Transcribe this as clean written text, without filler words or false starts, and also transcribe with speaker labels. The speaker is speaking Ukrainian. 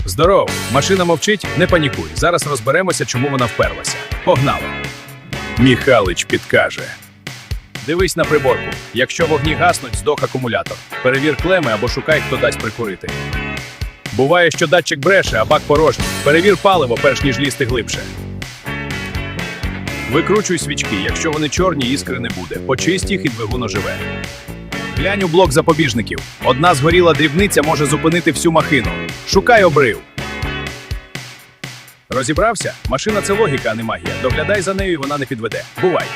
Speaker 1: Здоров, машина мовчить, не панікуй. Зараз розберемося, чому вона вперлася. Погнали. Міхалич підкаже. Дивись на приборку. Якщо вогні гаснуть, здох акумулятор. Перевір клеми або шукай, хто дасть прикурити. Буває, що датчик бреше, а бак порожній. Перевір паливо, перш ніж лізти глибше. Викручуй свічки. Якщо вони чорні, іскри не буде. Почисть їх і двигун оживе. Глянь у блок запобіжників. Одна згоріла дрібниця може зупинити всю махину. Шукай обрив. Розібрався? Машина – це логіка, а не магія. Доглядай за нею, і вона не підведе. Бувай!